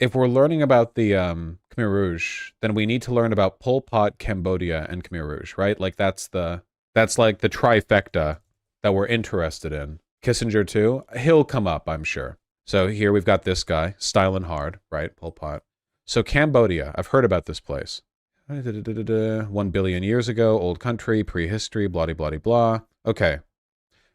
if we're learning about the Khmer Rouge, then we need to learn about Pol Pot, Cambodia, and Khmer Rouge, right? Like that's like the trifecta that we're interested in. Kissinger too, he'll come up, I'm sure. So here we've got this guy, styling hard, right? Pol Pot. So Cambodia, I've heard about this place. 1 billion years ago, old country, prehistory, blah, blah, blah, blah. Okay.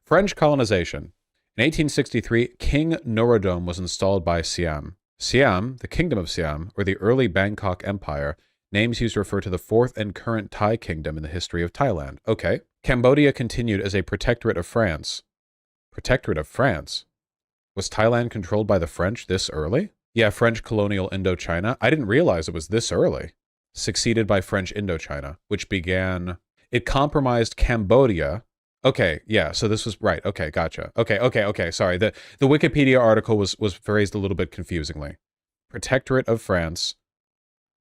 French colonization. In 1863, King Norodom was installed by Siam. Siam, the Kingdom of Siam, or the early Bangkok Empire, names used refer to the fourth and current Thai kingdom in the history of Thailand. Okay. Cambodia continued as a protectorate of France. Protectorate of France? Was Thailand controlled by the French this early? Yeah, French colonial Indochina. I didn't realize it was this early. Succeeded by French Indochina, which began... It compromised Cambodia. Okay, yeah, so this was... Right, okay, gotcha. Okay, sorry. The Wikipedia article was phrased a little bit confusingly. Protectorate of France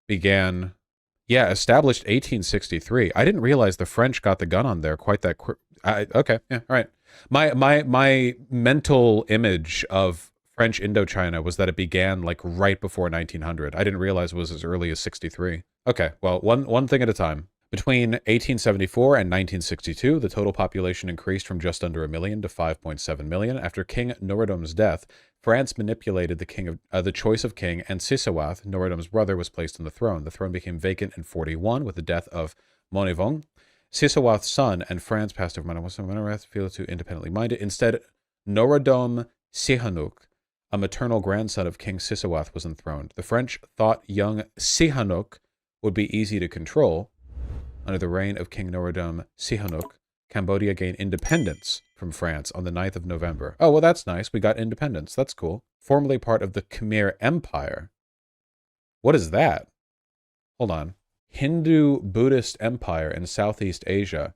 began... Yeah, established 1863. I didn't realize the French got the gun on there quite that quick. Okay, yeah, all right. My mental image of French Indochina was that it began like right before 1900. I didn't realize it was as early as 63. Okay, well, one thing at a time. Between 1874 and 1962, the total population increased from just under 1 million to 5.7 million. After King Norodom's death, France manipulated the choice of king, and Sisawath, Norodom's brother, was placed on the throne. The throne became vacant in 41 with the death of Monivong. Sisawath's son and France passed over Manawarath, feel too independently minded. Instead, Norodom Sihanouk, a maternal grandson of King Sisawath, was enthroned. The French thought young Sihanouk would be easy to control. Under the reign of King Norodom Sihanouk, Cambodia gained independence from France on the 9th of November. Oh, well, that's nice. We got independence. That's cool. Formerly part of the Khmer Empire. What is that? Hold on. Hindu-Buddhist Empire in Southeast Asia.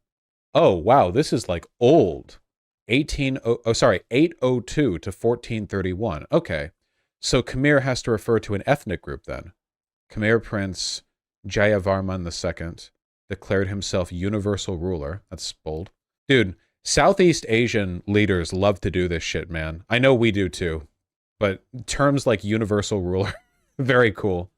Oh, wow, this is like old. 802 to 1431. Okay. So Khmer has to refer to an ethnic group then. Khmer Prince Jayavarman II declared himself universal ruler. That's bold. Dude, Southeast Asian leaders love to do this shit, man. I know we do too. But terms like universal ruler, very cool.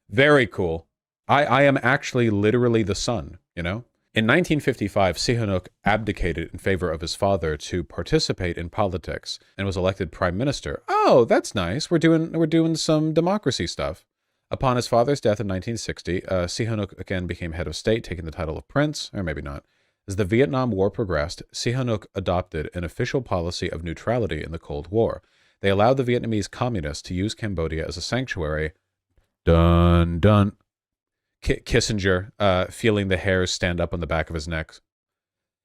Very cool. I am actually literally the sun, you know? In 1955, Sihanouk abdicated in favor of his father to participate in politics and was elected prime minister. Oh, that's nice. We're doing some democracy stuff. Upon his father's death in 1960, Sihanouk again became head of state, taking the title of prince, or maybe not. As the Vietnam War progressed, Sihanouk adopted an official policy of neutrality in the Cold War. They allowed the Vietnamese communists to use Cambodia as a sanctuary. Dun, dun. Kissinger, feeling the hairs stand up on the back of his neck,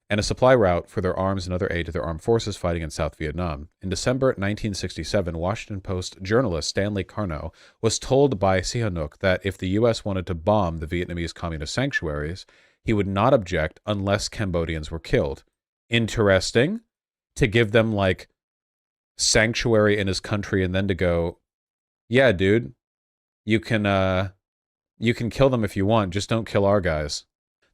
and a supply route for their arms and other aid to their armed forces fighting in South Vietnam. In December 1967, Washington Post journalist Stanley Carnot was told by Sihanouk that if the U.S. wanted to bomb the Vietnamese communist sanctuaries, he would not object unless Cambodians were killed. Interesting. To give them, like, sanctuary in his country and then to go, yeah, dude, you can kill them if you want, just don't kill our guys.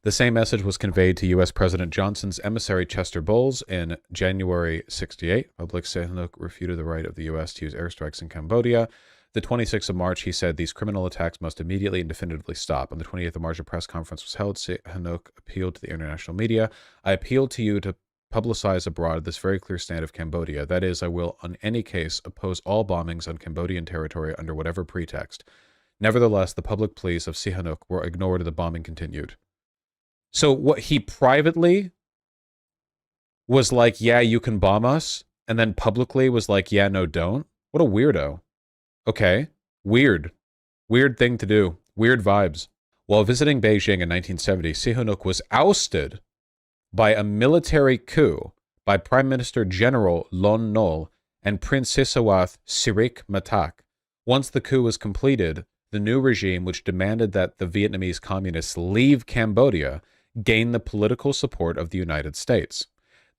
The same message was conveyed to U.S. President Johnson's emissary Chester Bowles in January 68. Public Sihanouk refuted the right of the U.S. to use airstrikes in Cambodia. The 26th of March, he said, these criminal attacks must immediately and definitively stop. On the 28th of March, a press conference was held. Sihanouk appealed to the international media. I appeal to you to publicize abroad this very clear stand of Cambodia. That is, I will, in any case, oppose all bombings on Cambodian territory under whatever pretext. Nevertheless, the public pleas of Sihanouk were ignored and the bombing continued. So what, he privately was like, yeah, you can bomb us, and then publicly was like, yeah, no, don't? What a weirdo. Okay. Weird. Weird thing to do. Weird vibes. While visiting Beijing in 1970, Sihanouk was ousted by a military coup by Prime Minister General Lon Nol and Prince Sisawath Sirik Matak. Once the coup was completed, the new regime, which demanded that the Vietnamese communists leave Cambodia, gained the political support of the United States.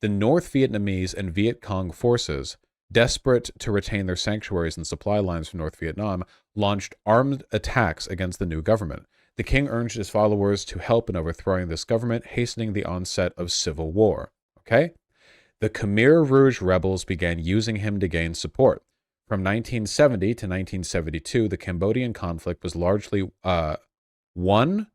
The North Vietnamese and Viet Cong forces, desperate to retain their sanctuaries and supply lines from North Vietnam, launched armed attacks against the new government. The king urged his followers to help in overthrowing this government, hastening the onset of civil war. Okay? The Khmer Rouge rebels began using him to gain support. From 1970 to 1972, the Cambodian conflict was largely won,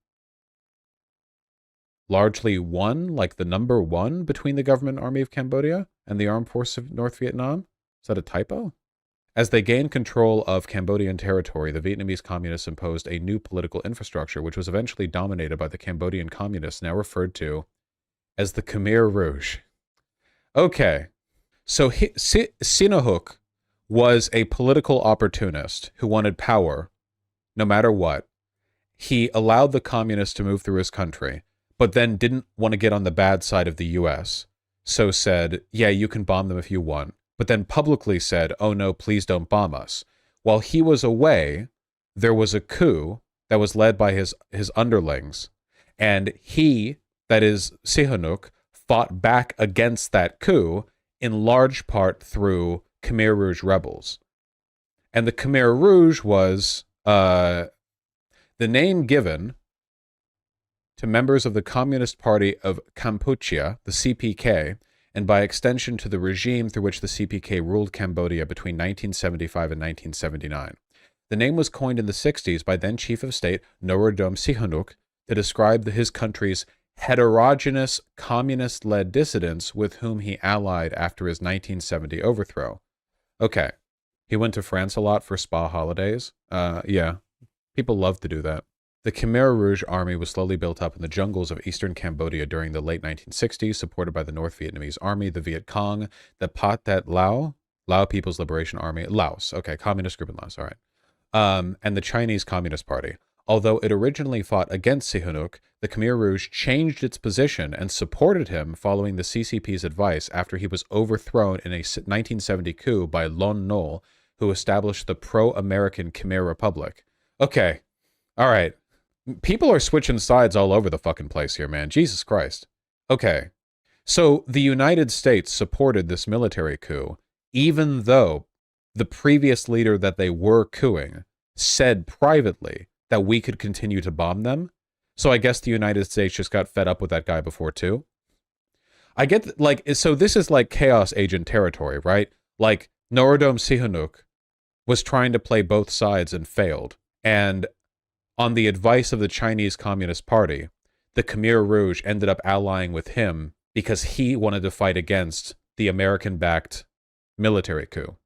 like the number one between the government army of Cambodia and the armed forces of North Vietnam. Is that a typo? As they gained control of Cambodian territory, the Vietnamese communists imposed a new political infrastructure, which was eventually dominated by the Cambodian communists, now referred to as the Khmer Rouge. Okay, so Sihanouk was a political opportunist who wanted power no matter what. He allowed the communists to move through his country, but then didn't want to get on the bad side of the U.S., so said, yeah, you can bomb them if you want, but then publicly said, oh no, please don't bomb us. While he was away, there was a coup that was led by his underlings, and he, that is Sihanouk, fought back against that coup in large part through Khmer Rouge rebels. And the Khmer Rouge was the name given to members of the Communist Party of Kampuchea, the CPK, and by extension to the regime through which the CPK ruled Cambodia between 1975 and 1979. The name was coined in the 60s by then Chief of State Norodom Sihanouk to describe his country's heterogeneous communist-led dissidents with whom he allied after his 1970 overthrow. Okay, he went to France a lot for spa holidays. Yeah, people love to do that. The Khmer Rouge army was slowly built up in the jungles of eastern Cambodia during the late 1960s, supported by the North Vietnamese Army, the Viet Cong, the Pathet Lao, Lao People's Liberation Army, Laos, okay, communist group in Laos, all right, and the Chinese Communist Party. Although it originally fought against Sihanouk, the Khmer Rouge changed its position and supported him following the CCP's advice after he was overthrown in a 1970 coup by Lon Nol, who established the pro-American Khmer Republic. Okay, all right. People are switching sides all over the fucking place here, man. Jesus Christ. Okay, so the United States supported this military coup, even though the previous leader that they were coupping said privately that we could continue to bomb them. So I guess the United States just got fed up with that guy before too. I get, like, so this is like chaos agent territory, right? Like, Norodom Sihanouk was trying to play both sides and failed. And on the advice of the Chinese Communist Party, the Khmer Rouge ended up allying with him because he wanted to fight against the American-backed military coup.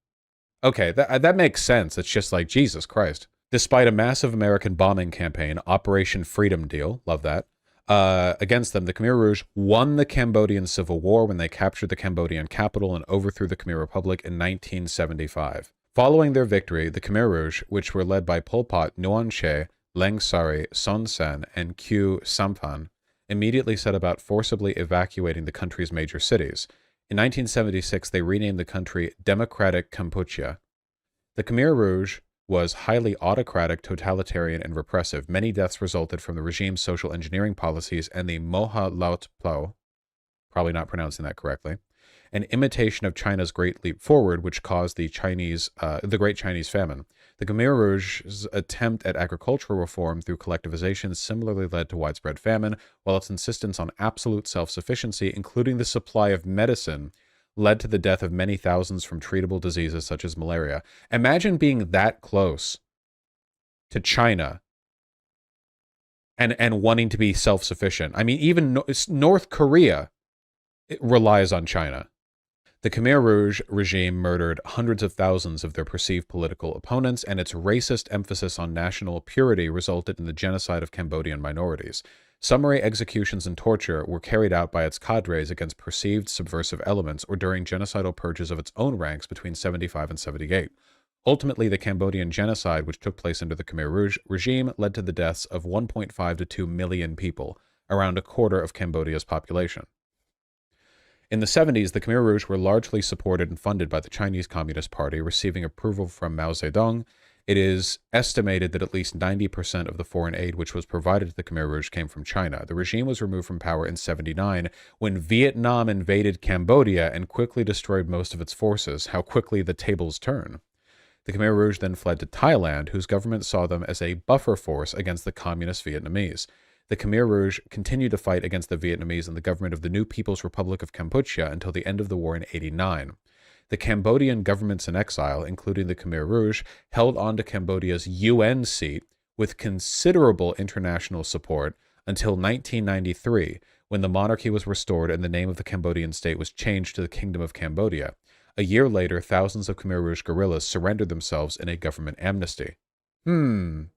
Okay, that makes sense. It's just like, Jesus Christ. Despite a massive American bombing campaign, Operation Freedom Deal, love that, against them, the Khmer Rouge won the Cambodian Civil War when they captured the Cambodian capital and overthrew the Khmer Republic in 1975. Following their victory, the Khmer Rouge, which were led by Pol Pot, Nguyen Che, Leng Sari, Son Sen, and Khieu Samphan, immediately set about forcibly evacuating the country's major cities. In 1976, they renamed the country Democratic Kampuchea. The Khmer Rouge was highly autocratic, totalitarian, and repressive. Many deaths resulted from the regime's social engineering policies and the Moha Laut Plo, probably not pronouncing that correctly, an imitation of China's Great Leap Forward, which caused the Great Chinese Famine. The Khmer Rouge's attempt at agricultural reform through collectivization similarly led to widespread famine, while its insistence on absolute self-sufficiency, including the supply of medicine, led to the death of many thousands from treatable diseases such as malaria. Imagine being that close to China and wanting to be self-sufficient. I mean, even North Korea relies on China. The Khmer Rouge regime murdered hundreds of thousands of their perceived political opponents, and its racist emphasis on national purity resulted in the genocide of Cambodian minorities. Summary executions and torture were carried out by its cadres against perceived subversive elements or during genocidal purges of its own ranks between 75 and 78. Ultimately, the Cambodian genocide, which took place under the Khmer Rouge regime, led to the deaths of 1.5 to 2 million people, around a quarter of Cambodia's population. In the 70s, the Khmer Rouge were largely supported and funded by the Chinese Communist Party, receiving approval from Mao Zedong. It is estimated that at least 90% of the foreign aid which was provided to the Khmer Rouge came from China. The regime was removed from power in 79 when Vietnam invaded Cambodia and quickly destroyed most of its forces. How quickly the tables turn. The Khmer Rouge then fled to Thailand, whose government saw them as a buffer force against the communist Vietnamese. The Khmer Rouge continued to fight against the Vietnamese and the government of the New People's Republic of Kampuchea until the end of the war in 89. the Cambodian governments in exile, including the Khmer Rouge, held on to Cambodia's UN seat with considerable international support until 1993, when the monarchy was restored and the name of the Cambodian state was changed to the Kingdom of Cambodia. A year later, thousands of Khmer Rouge guerrillas surrendered themselves in a government amnesty. The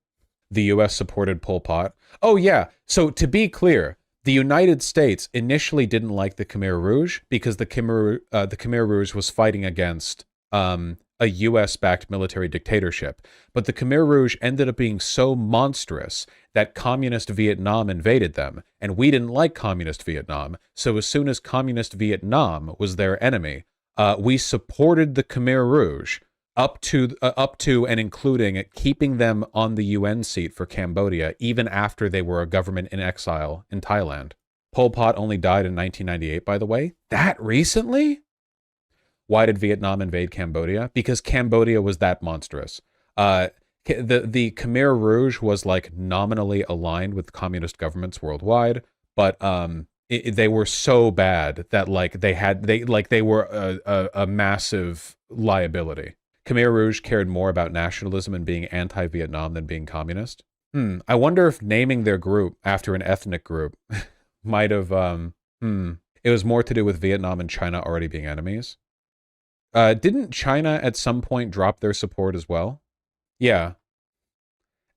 U.S. supported Pol Pot. Oh, yeah. So to be clear, the United States initially didn't like the Khmer Rouge because the Khmer Rouge was fighting against a U.S.-backed military dictatorship. But the Khmer Rouge ended up being so monstrous that communist Vietnam invaded them, and we didn't like communist Vietnam. So as soon as communist Vietnam was their enemy, we supported the Khmer Rouge up to and including keeping them on the UN seat for Cambodia, even after they were a government in exile in Thailand. Pol Pot only died in 1998, by the way. That recently? Why did Vietnam invade Cambodia? Because Cambodia was that monstrous. The Khmer Rouge was like nominally aligned with communist governments worldwide, but they were so bad that like they were a massive liability. Khmer Rouge cared more about nationalism and being anti-Vietnam than being communist. I wonder if naming their group after an ethnic group might have, it was more to do with Vietnam and China already being enemies. Didn't China at some point drop their support as well? Yeah.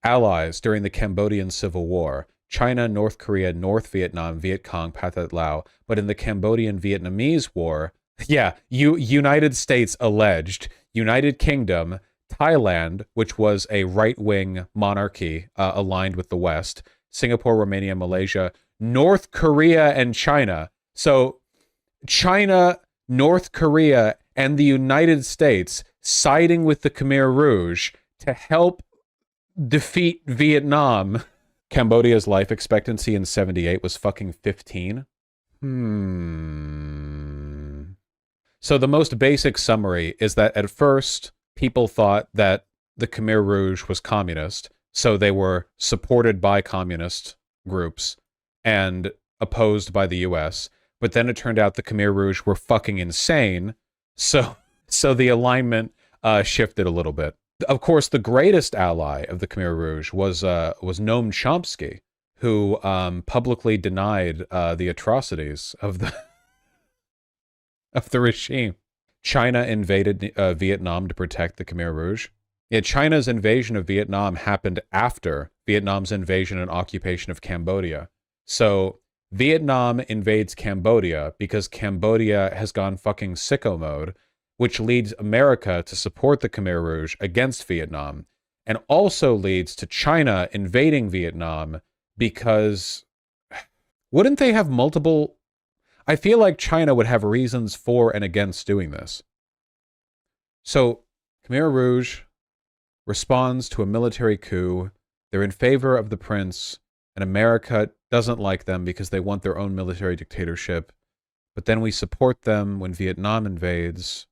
Allies during the Cambodian Civil War. China, North Korea, North Vietnam, Viet Cong, Pathet Lao. But in the Cambodian-Vietnamese War, yeah, United States alleged, United Kingdom, Thailand, which was a right-wing monarchy aligned with the West, Singapore, Romania, Malaysia, North Korea, and China. So China, North Korea, and the United States siding with the Khmer Rouge to help defeat Vietnam. Cambodia's life expectancy in 78 was fucking 15. So the most basic summary is that at first, people thought that the Khmer Rouge was communist, so they were supported by communist groups and opposed by the US. But then it turned out the Khmer Rouge were fucking insane, so the alignment shifted a little bit. Of course, the greatest ally of the Khmer Rouge was Noam Chomsky, who publicly denied the atrocities of the regime. China invaded Vietnam to protect the Khmer Rouge. Yet China's invasion of Vietnam happened after Vietnam's invasion and occupation of Cambodia. So Vietnam invades Cambodia because Cambodia has gone fucking sicko mode, which leads America to support the Khmer Rouge against Vietnam, and also leads to China invading Vietnam because wouldn't they have multiple... I feel like China would have reasons for and against doing this. So Khmer Rouge responds to a military coup. They're in favor of the prince, and America doesn't like them because they want their own military dictatorship. But then we support them when Vietnam invades.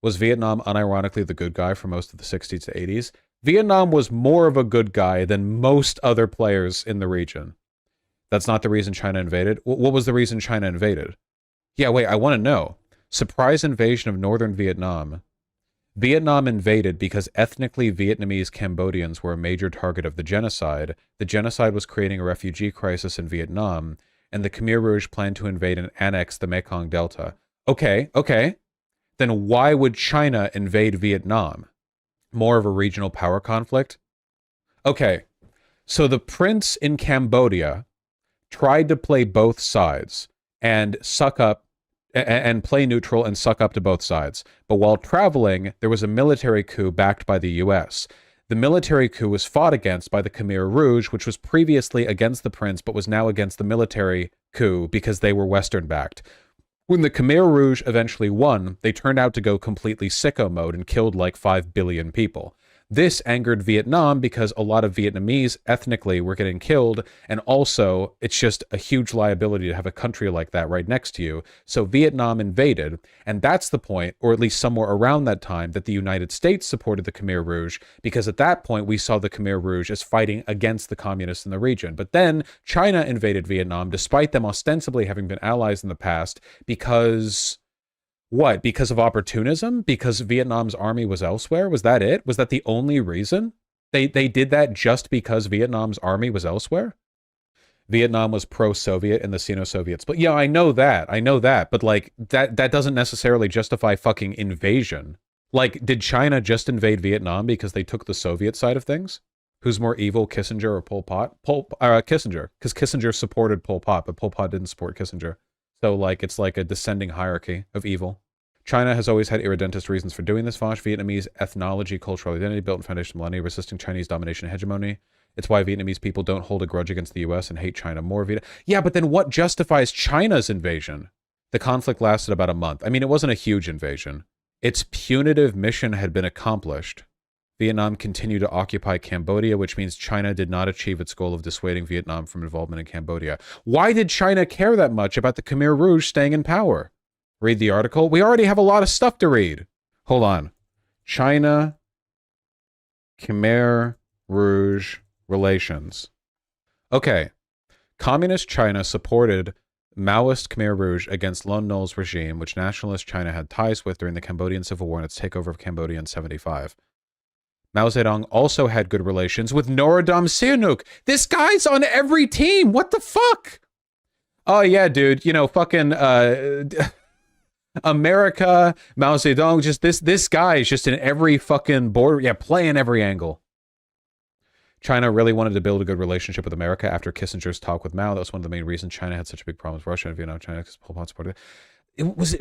Was Vietnam unironically the good guy for most of the 60s to 80s? Vietnam was more of a good guy than most other players in the region. That's not the reason China invaded. What was the reason China invaded? Yeah, wait, I want to know. Surprise invasion of northern Vietnam. Vietnam invaded because ethnically Vietnamese Cambodians were a major target of the genocide. The genocide was creating a refugee crisis in Vietnam, and the Khmer Rouge planned to invade and annex the Mekong Delta. Okay. Then why would China invade Vietnam? More of a regional power conflict? Okay, so the prince in Cambodia tried to play both sides and suck up and play neutral and suck up to both sides. But while traveling, there was a military coup backed by the US. The military coup was fought against by the Khmer Rouge, which was previously against the prince, but was now against the military coup because they were Western-backed. When the Khmer Rouge eventually won, they turned out to go completely sicko mode and killed like 5 billion people. This angered Vietnam because a lot of Vietnamese ethnically were getting killed, and also it's just a huge liability to have a country like that right next to you. So Vietnam invaded, and that's the point, or at least somewhere around that time, that the United States supported the Khmer Rouge, because at that point we saw the Khmer Rouge as fighting against the communists in the region. But then China invaded Vietnam, despite them ostensibly having been allies in the past, because... What? Because of opportunism? Because Vietnam's army was elsewhere? Was that it? Was that the only reason? They did that just because Vietnam's army was elsewhere? Vietnam was pro-Soviet and the Sino-Soviets. But yeah, I know that. But like that doesn't necessarily justify fucking invasion. Like, did China just invade Vietnam because they took the Soviet side of things? Who's more evil, Kissinger or Pol Pot? Kissinger, because Kissinger supported Pol Pot, but Pol Pot didn't support Kissinger. So like, it's like a descending hierarchy of evil. China has always had irredentist reasons for doing this, Vaush. Vietnamese ethnology, cultural identity, built in foundation of millennia, resisting Chinese domination and hegemony. It's why Vietnamese people don't hold a grudge against the US and hate China more. Yeah, but then what justifies China's invasion? The conflict lasted about a month. I mean, it wasn't a huge invasion. Its punitive mission had been accomplished. Vietnam continued to occupy Cambodia, which means China did not achieve its goal of dissuading Vietnam from involvement in Cambodia. Why did China care that much about the Khmer Rouge staying in power? Read the article. We already have a lot of stuff to read. Hold on. China, Khmer Rouge relations. Okay. Communist China supported Maoist Khmer Rouge against Lon Nol's regime, which nationalist China had ties with during the Cambodian Civil War and its takeover of Cambodia in 1975. Mao Zedong also had good relations with Norodom Sihanouk. This guy's on every team. What the fuck? Oh, yeah, dude. You know, fucking America, Mao Zedong, just this guy is just in every fucking border. Yeah, playing every angle. China really wanted to build a good relationship with America after Kissinger's talk with Mao. That was one of the main reasons China had such a big problem with Russia and Vietnam. China, because Pol Pot supported it. Was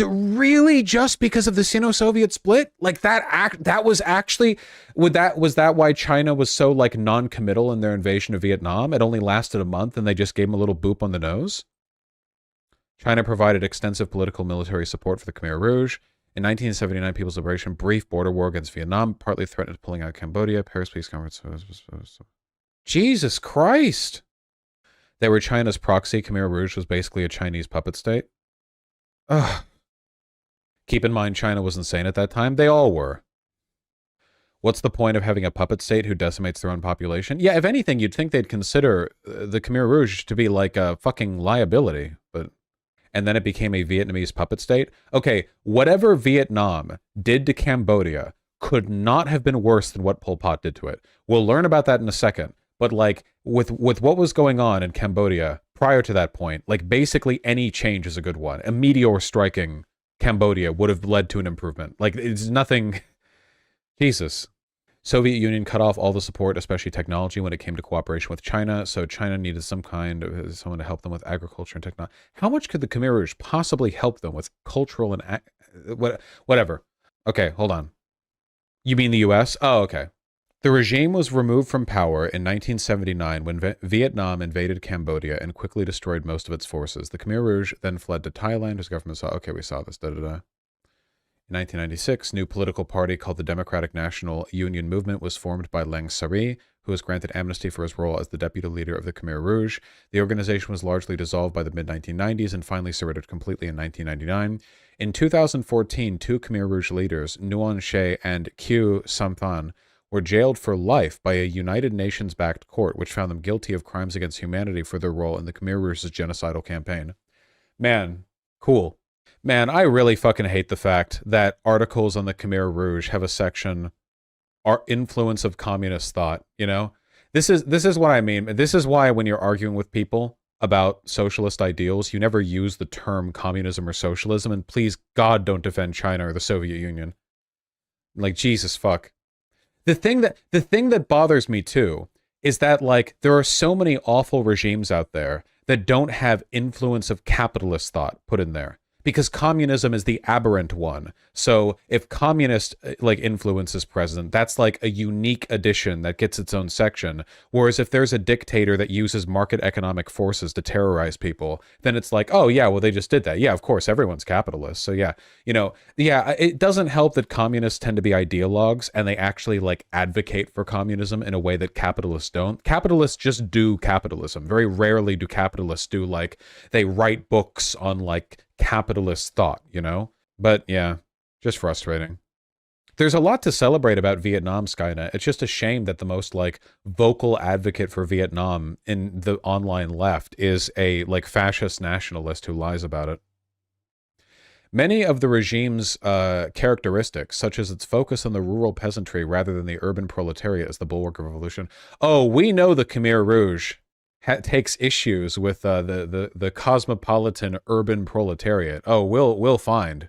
it really just because of the Sino-Soviet split? Like that was actually, was that why China was so like non-committal in their invasion of Vietnam? It only lasted a month and they just gave him a little boop on the nose. China provided extensive political military support for the Khmer Rouge. In 1979, People's Liberation, brief border war against Vietnam, partly threatened pulling out of Cambodia, Paris Peace Conference. Jesus Christ. They were China's proxy. Khmer Rouge was basically a Chinese puppet state. Ugh. Keep in mind, China was insane at that time. They all were. What's the point of having a puppet state who decimates their own population? Yeah, if anything, you'd think they'd consider the Khmer Rouge to be like a fucking liability, but... And then it became a Vietnamese puppet state. Okay, whatever Vietnam did to Cambodia could not have been worse than what Pol Pot did to it. We'll learn about that in a second. But like, with what was going on in Cambodia prior to that point, like basically any change is a good one. A meteor striking Cambodia would have led to an improvement. Like, it's nothing... Jesus. Soviet Union cut off all the support, especially technology, when it came to cooperation with China. So China needed some kind of someone to help them with agriculture and technology. How much could the Khmer Rouge possibly help them with cultural and whatever? Okay, hold on. You mean the U.S.? Oh, okay. The regime was removed from power in 1979 when Vietnam invaded Cambodia and quickly destroyed most of its forces. The Khmer Rouge then fled to Thailand, whose government saw. Okay, we saw this. In 1996, a new political party called the Democratic National Union Movement was formed by Leng Sari, who was granted amnesty for his role as the deputy leader of the Khmer Rouge. The organization was largely dissolved by the mid-1990s and finally surrendered completely in 1999. In 2014, two Khmer Rouge leaders, Nguyen She and Khieu Samphan, were jailed for life by a United Nations-backed court, which found them guilty of crimes against humanity for their role in the Khmer Rouge's genocidal campaign. Man, cool. Man, I really fucking hate the fact that articles on the Khmer Rouge have a section, our influence of communist thought, you know? This is what I mean. This is why when you're arguing with people about socialist ideals, you never use the term communism or socialism, and please, God, don't defend China or the Soviet Union. Like, Jesus fuck. The thing that bothers me, too, is that, like, there are so many awful regimes out there that don't have influence of capitalist thought put in there. Because communism is the aberrant one. So if communist like influence is present, that's like a unique addition that gets its own section. Whereas if there's a dictator that uses market economic forces to terrorize people, then it's like, oh yeah, well they just did that. Yeah, of course, everyone's capitalist. So yeah, you know, yeah, it doesn't help that communists tend to be ideologues and they actually like advocate for communism in a way that capitalists don't. Capitalists just do capitalism. Very rarely do capitalists do like, they write books on like capitalist thought, you know? But yeah, just frustrating. There's a lot to celebrate about Vietnam, Skynet. It's just a shame that the most like vocal advocate for Vietnam in the online left is a like fascist nationalist who lies about it. Many of the regime's characteristics, such as its focus on the rural peasantry rather than the urban proletariat as the bulwark of revolution. Oh, we know the Khmer Rouge takes issues with the cosmopolitan urban proletariat. Oh, we'll find.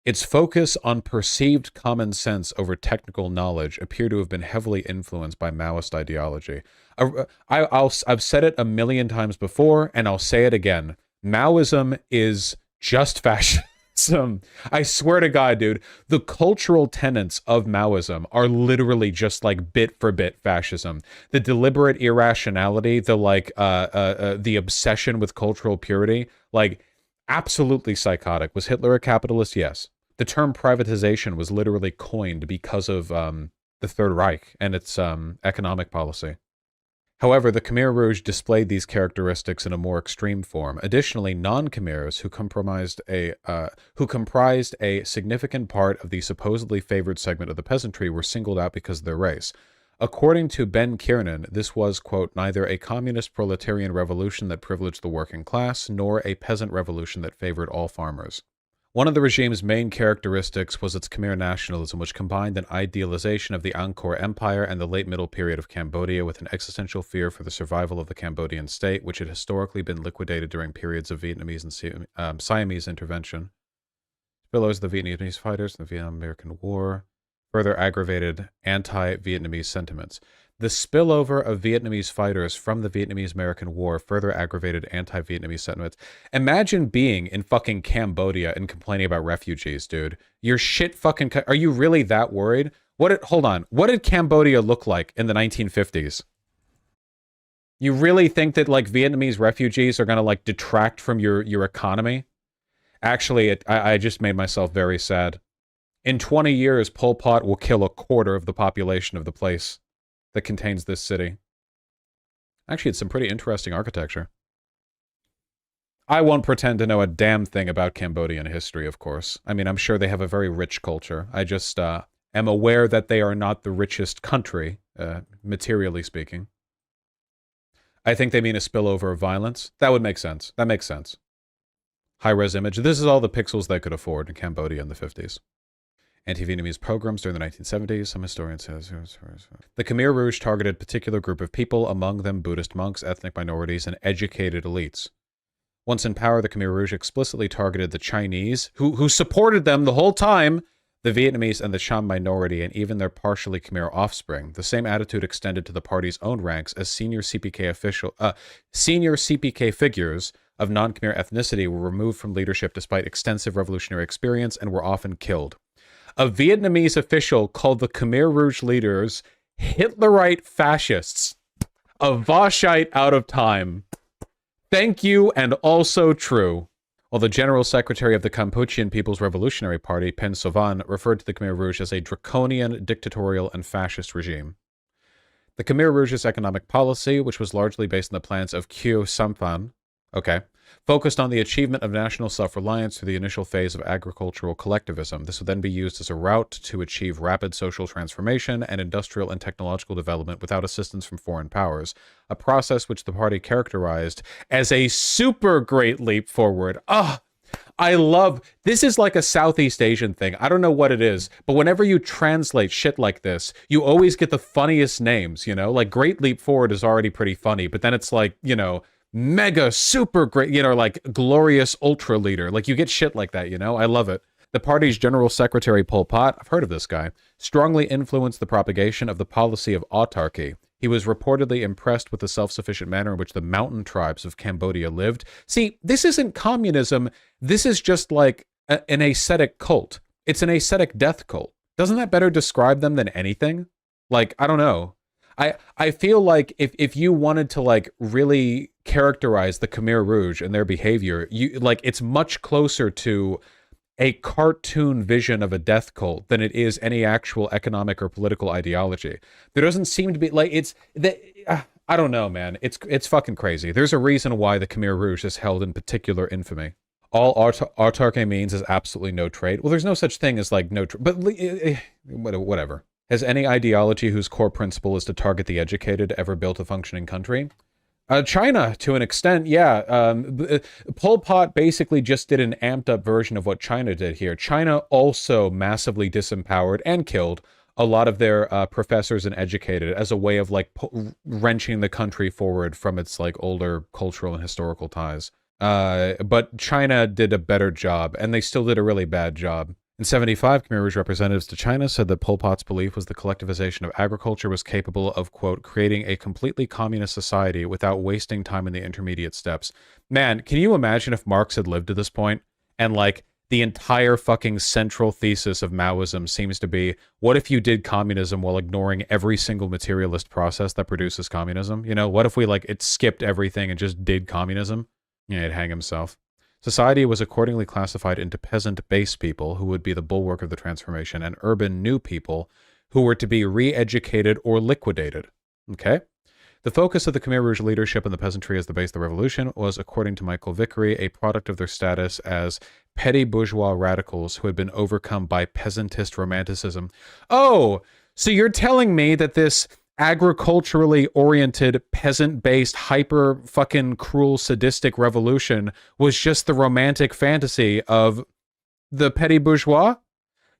Its focus on perceived common sense over technical knowledge appear to have been heavily influenced by Maoist ideology. I've said it a million times before, and I'll say it again. Maoism is just fascism. I swear to God, dude, the cultural tenets of Maoism are literally just like bit for bit fascism. The deliberate irrationality, the obsession with cultural purity, like absolutely psychotic. Was Hitler a capitalist? Yes. The term privatization was literally coined because of the Third Reich and its economic policy. However, the Khmer Rouge displayed these characteristics in a more extreme form. Additionally, non-Khmers who comprised a significant part of the supposedly favored segment of the peasantry were singled out because of their race. According to Ben Kiernan, this was, quote, neither a communist proletarian revolution that privileged the working class, nor a peasant revolution that favored all farmers. One of the regime's main characteristics was its Khmer nationalism, which combined an idealization of the Angkor Empire and the late middle period of Cambodia with an existential fear for the survival of the Cambodian state, which had historically been liquidated during periods of Vietnamese and Siamese intervention. Spillovers of the Vietnamese fighters in the Vietnam-American War further aggravated anti-Vietnamese sentiments. The spillover of Vietnamese fighters from the Vietnamese-American War further aggravated anti-Vietnamese sentiments. Imagine being in fucking Cambodia and complaining about refugees, dude. You're shit fucking... Are you really that worried? Hold on. What did Cambodia look like in the 1950s? You really think that, like, Vietnamese refugees are gonna, like, detract from your economy? Actually, I just made myself very sad. In 20 years, Pol Pot will kill a quarter of the population of the place that contains this city. Actually, it's some pretty interesting architecture. I won't pretend to know a damn thing about Cambodian history, of course. I mean, I'm sure they have a very rich culture. I just am aware that they are not the richest country, materially speaking. I think they mean a spillover of violence. That would make sense. That makes sense. High-res image. This is all the pixels they could afford in Cambodia in the 50s. Anti-Vietnamese pogroms during the 1970s, some historians say. The Khmer Rouge targeted a particular group of people, among them Buddhist monks, ethnic minorities, and educated elites. Once in power, the Khmer Rouge explicitly targeted the Chinese, who supported them the whole time, the Vietnamese and the Cham minority, and even their partially Khmer offspring. The same attitude extended to the party's own ranks as senior CPK figures of non-Khmer ethnicity were removed from leadership despite extensive revolutionary experience and were often killed. A Vietnamese official called the Khmer Rouge leaders Hitlerite fascists. A Vaushite out of time. Thank you, and also true. While the General Secretary of the Kampuchean People's Revolutionary Party, Pen Sovan, referred to the Khmer Rouge as a draconian, dictatorial, and fascist regime. The Khmer Rouge's economic policy, which was largely based on the plans of Khieu Samphan, focused on the achievement of national self-reliance through the initial phase of agricultural collectivism. This would then be used as a route to achieve rapid social transformation and industrial and technological development without assistance from foreign powers, a process which the party characterized as a super great leap forward. I love, this is like a Southeast Asian thing. I don't know what it is, but whenever you translate shit like this, you always get the funniest names, you know? Like Great Leap Forward is already pretty funny, but then it's like, you know, mega super great, you know, like glorious ultra leader. Like you get shit like that, you know? I love it. The party's General Secretary Pol Pot, I've heard of this guy, strongly influenced the propagation of the policy of autarky. He was reportedly impressed with the self-sufficient manner in which the mountain tribes of Cambodia lived. See, this isn't communism. This is just like an ascetic cult. It's an ascetic death cult. Doesn't that better describe them than anything? Like, I don't know. I feel like if you wanted to like really characterize the Khmer Rouge and their behavior, you like it's much closer to a cartoon vision of a death cult than it is any actual economic or political ideology. There doesn't seem to be like I don't know, man. It's fucking crazy. There's a reason why the Khmer Rouge is held in particular infamy. All autarky means is absolutely no trade. Well, there's no such thing as like no trade, but whatever. Has any ideology whose core principle is to target the educated ever built a functioning country? China, to an extent, yeah. Pol Pot basically just did an amped up version of what China did here. China also massively disempowered and killed a lot of their professors and educated as a way of like wrenching the country forward from its like older cultural and historical ties. But China did a better job, and they still did a really bad job. In 75, Khmer Rouge representatives to China said that Pol Pot's belief was the collectivization of agriculture was capable of, quote, creating a completely communist society without wasting time in the intermediate steps. Man, can you imagine if Marx had lived to this point and, like, the entire fucking central thesis of Maoism seems to be, what if you did communism while ignoring every single materialist process that produces communism? You know, what if we, like, it skipped everything and just did communism? Yeah, he'd hang himself. Society was accordingly classified into peasant base people, who would be the bulwark of the transformation, and urban new people, who were to be re-educated or liquidated. Okay? The focus of the Khmer Rouge leadership and the peasantry as the base of the revolution was, according to Michael Vickery, a product of their status as petty bourgeois radicals who had been overcome by peasantist romanticism. Oh, so you're telling me that this agriculturally oriented, peasant-based, hyper fucking cruel, sadistic revolution was just the romantic fantasy of the petty bourgeois?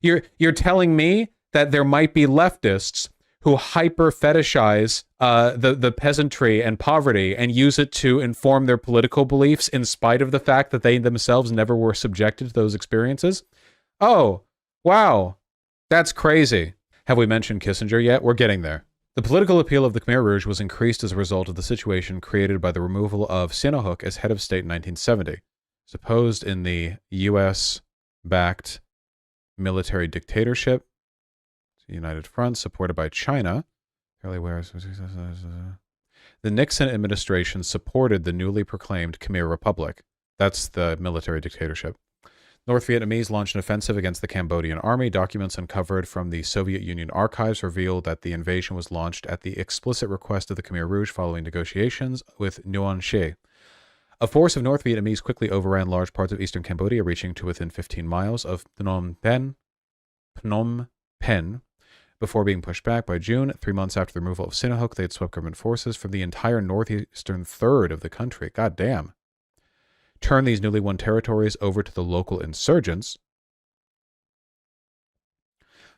You're telling me that there might be leftists who hyper fetishize the peasantry and poverty and use it to inform their political beliefs in spite of the fact that they themselves never were subjected to those experiences? Oh, wow. That's crazy. Have we mentioned Kissinger yet? We're getting there. The political appeal of the Khmer Rouge was increased as a result of the situation created by the removal of Sihanouk as head of state in 1970. Supposed in the U.S.-backed military dictatorship, the United Front, supported by China. The Nixon administration supported the newly proclaimed Khmer Republic. That's the military dictatorship. North Vietnamese launched an offensive against the Cambodian army. Documents uncovered from the Soviet Union archives revealed that the invasion was launched at the explicit request of the Khmer Rouge following negotiations with Nguyen Xe. A force of North Vietnamese quickly overran large parts of eastern Cambodia, reaching to within 15 miles of Phnom Penh, before being pushed back. By June, 3 months after the removal of Sihanouk, they had swept government forces from the entire northeastern third of the country. God damn. Turn these newly won territories over to the local insurgents.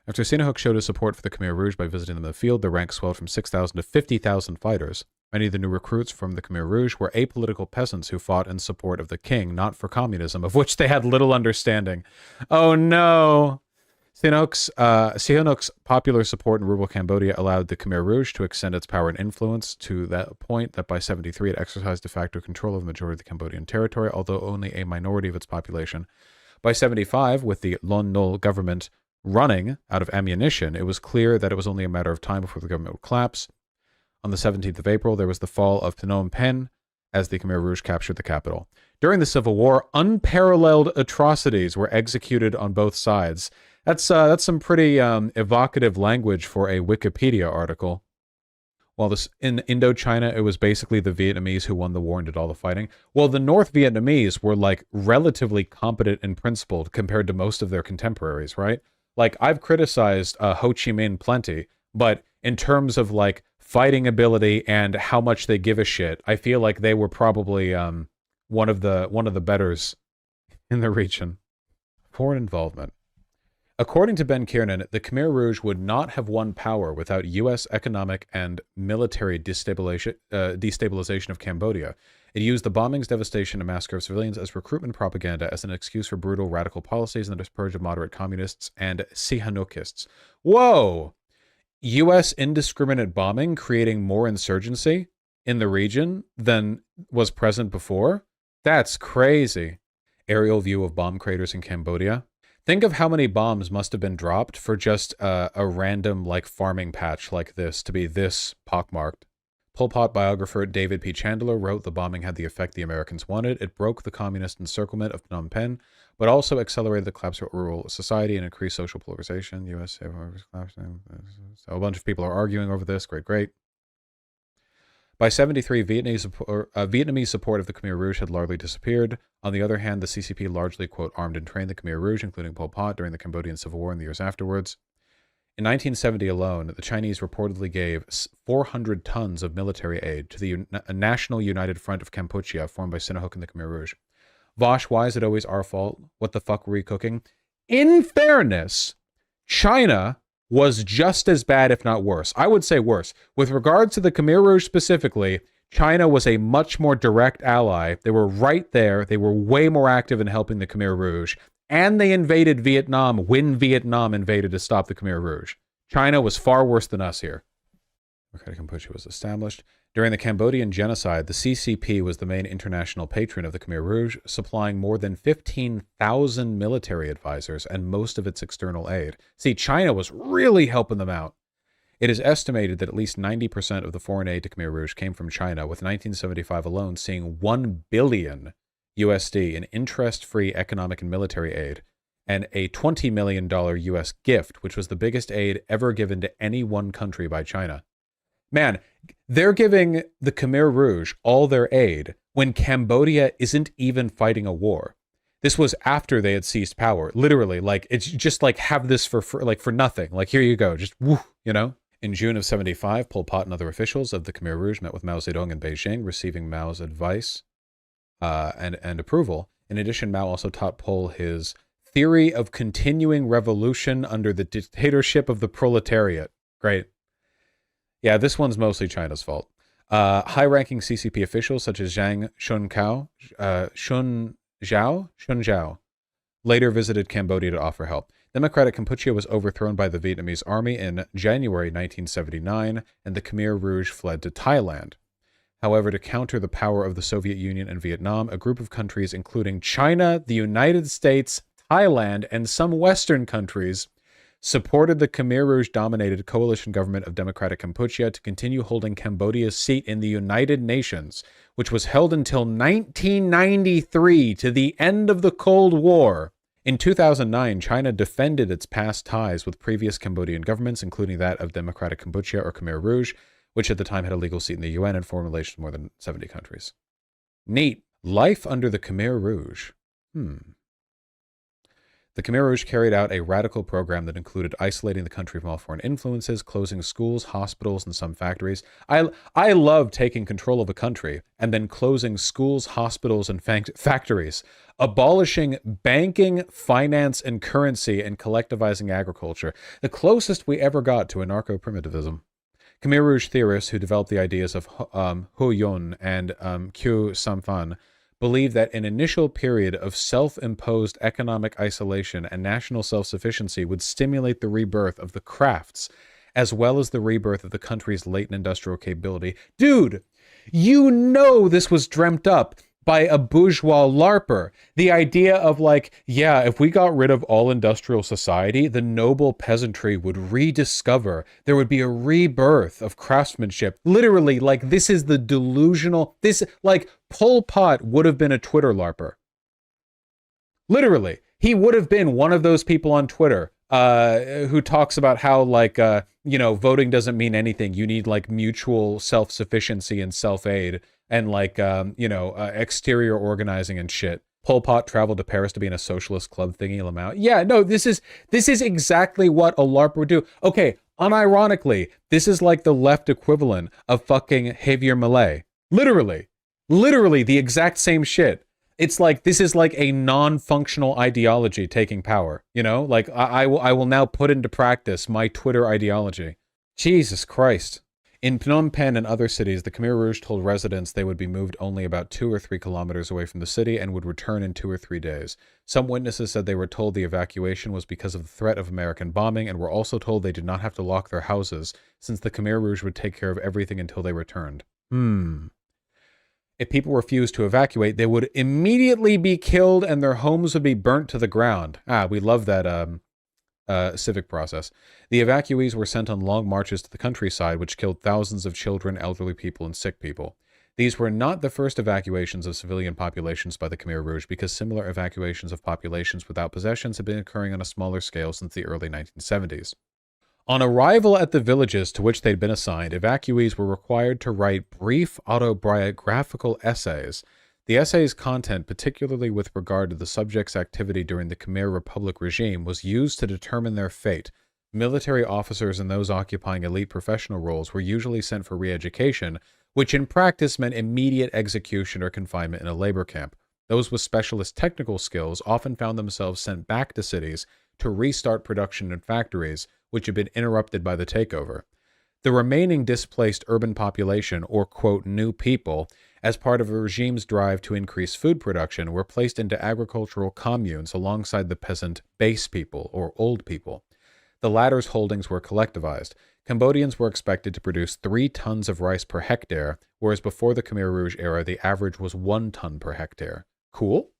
After Sihanouk showed his support for the Khmer Rouge by visiting them in the field, their ranks swelled from 6,000 to 50,000 fighters. Many of the new recruits from the Khmer Rouge were apolitical peasants who fought in support of the king, not for communism, of which they had little understanding. Oh no! Sihanouk's popular support in rural Cambodia allowed the Khmer Rouge to extend its power and influence to that point that by 73 it exercised de facto control of the majority of the Cambodian territory, although only a minority of its population. By 75, with the Lon Nol government running out of ammunition, it was clear that it was only a matter of time before the government would collapse. On the 17th of April, there was the fall of Phnom Penh as the Khmer Rouge captured the capital. During the Civil War, unparalleled atrocities were executed on both sides. That's some pretty evocative language for a Wikipedia article. While in Indochina, it was basically the Vietnamese who won the war and did all the fighting. Well, the North Vietnamese were like relatively competent and principled compared to most of their contemporaries, right? Like, I've criticized Ho Chi Minh plenty, but in terms of like fighting ability and how much they give a shit, I feel like they were probably one of the betters in the region. Foreign involvement. According to Ben Kiernan, the Khmer Rouge would not have won power without U.S. economic and military destabilization of Cambodia. It used the bombings, devastation, and massacre of civilians as recruitment propaganda as an excuse for brutal radical policies and the dispersion of moderate communists and Sihanoukists. Whoa! U.S. indiscriminate bombing creating more insurgency in the region than was present before? That's crazy. Aerial view of bomb craters in Cambodia. Think of how many bombs must have been dropped for just a random like farming patch like this to be this pockmarked. Pol Pot biographer David P. Chandler wrote the bombing had the effect the Americans wanted. It broke the communist encirclement of Phnom Penh, but also accelerated the collapse of rural society and increased social polarization. U.S. So a bunch of people are arguing over this. Great. By 73, Vietnamese support of the Khmer Rouge had largely disappeared. On the other hand, the CCP largely, quote, armed and trained the Khmer Rouge, including Pol Pot, during the Cambodian Civil War and the years afterwards. In 1970 alone, the Chinese reportedly gave 400 tons of military aid to the National United Front of Kampuchea, formed by Sinahuk and the Khmer Rouge. Vaush, why is it always our fault? What the fuck were we cooking? In fairness, China was just as bad, if not worse. I would say worse. With regards to the Khmer Rouge specifically, China was a much more direct ally. They were right there. They were way more active in helping the Khmer Rouge. And they invaded Vietnam when Vietnam invaded to stop the Khmer Rouge. China was far worse than us here. Democratic Kampuchea was established. During the Cambodian genocide, the CCP was the main international patron of the Khmer Rouge, supplying more than 15,000 military advisors and most of its external aid. See, China was really helping them out. It is estimated that at least 90% of the foreign aid to Khmer Rouge came from China, with 1975 alone seeing $1 billion USD in interest-free economic and military aid, and a $20 million US gift, which was the biggest aid ever given to any one country by China. Man, they're giving the Khmer Rouge all their aid when Cambodia isn't even fighting a war. This was after they had seized power. Literally, like, it's just like, have this for nothing. Like, here you go, just woo, you know? In June of 75, Pol Pot and other officials of the Khmer Rouge met with Mao Zedong in Beijing, receiving Mao's advice and approval. In addition, Mao also taught Pol his theory of continuing revolution under the dictatorship of the proletariat. Great. Yeah, this one's mostly China's fault. High-ranking CCP officials such as Zhang Shunzhao later visited Cambodia to offer help. Democratic Kampuchea was overthrown by the Vietnamese army in January 1979, and the Khmer Rouge fled to Thailand. However, to counter the power of the Soviet Union and Vietnam, a group of countries including China, the United States, Thailand, and some Western countries supported the Khmer Rouge-dominated coalition government of Democratic Kampuchea to continue holding Cambodia's seat in the United Nations, which was held until 1993, to the end of the Cold War. In 2009, China defended its past ties with previous Cambodian governments, including that of Democratic Kampuchea or Khmer Rouge, which at the time had a legal seat in the UN and foreign relations with more than 70 countries. Neat. Life under the Khmer Rouge. The Khmer Rouge carried out a radical program that included isolating the country from all foreign influences, closing schools, hospitals, and some factories. I love taking control of a country and then closing schools, hospitals, and factories, abolishing banking, finance, and currency, and collectivizing agriculture. The closest we ever got to anarcho-primitivism. Khmer Rouge theorists who developed the ideas of Hu Yun and Q Samphan believed that an initial period of self-imposed economic isolation and national self-sufficiency would stimulate the rebirth of the crafts, as well as the rebirth of the country's latent industrial capability. Dude, you know this was dreamt up by a bourgeois LARPer. The idea of like, yeah, if we got rid of all industrial society, the noble peasantry would rediscover. There would be a rebirth of craftsmanship. Literally, like, this is the delusional, like, Pol Pot would have been a Twitter LARPer. Literally. He would have been one of those people on Twitter who talks about how, like, voting doesn't mean anything. You need, like, mutual self-sufficiency and self-aid and, like, exterior organizing and shit. Pol Pot traveled to Paris to be in a socialist club thingy, Lamau. Yeah, no, this is exactly what a LARP would do. Okay, unironically, this is like the left equivalent of fucking Javier Milei. Literally the exact same shit. It's like, this is like a non-functional ideology taking power, you know? Like, I will now put into practice my Twitter ideology. Jesus Christ. In Phnom Penh and other cities, the Khmer Rouge told residents they would be moved only about 2 or 3 kilometers away from the city and would return in 2 or 3 days. Some witnesses said they were told the evacuation was because of the threat of American bombing, and were also told they did not have to lock their houses, since the Khmer Rouge would take care of everything until they returned. If people refused to evacuate, they would immediately be killed and their homes would be burnt to the ground. We love that civic process. The evacuees were sent on long marches to the countryside, which killed thousands of children, elderly people, and sick people. These were not the first evacuations of civilian populations by the Khmer Rouge, because similar evacuations of populations without possessions had been occurring on a smaller scale since the early 1970s. On arrival at the villages to which they'd been assigned, evacuees were required to write brief autobiographical essays. The essay's content, particularly with regard to the subject's activity during the Khmer Republic regime, was used to determine their fate. Military officers and those occupying elite professional roles were usually sent for re-education, which in practice meant immediate execution or confinement in a labor camp. Those with specialist technical skills often found themselves sent back to cities to restart production in factories, which had been interrupted by the takeover. The remaining displaced urban population, or quote, new people, as part of a regime's drive to increase food production, were placed into agricultural communes alongside the peasant base people, or old people. The latter's holdings were collectivized. Cambodians were expected to produce 3 tons of rice per hectare, whereas before the Khmer Rouge era, the average was 1 ton per hectare. Cool?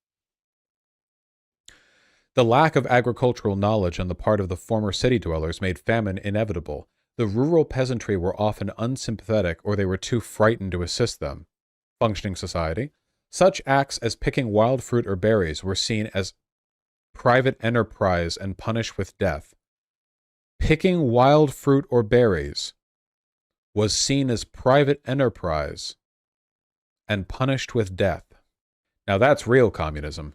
The lack of agricultural knowledge on the part of the former city dwellers made famine inevitable. The rural peasantry were often unsympathetic or they were too frightened to assist them. Functioning society. Such acts as picking wild fruit or berries were seen as private enterprise and punished with death. Picking wild fruit or berries was seen as private enterprise and punished with death. Now that's real communism.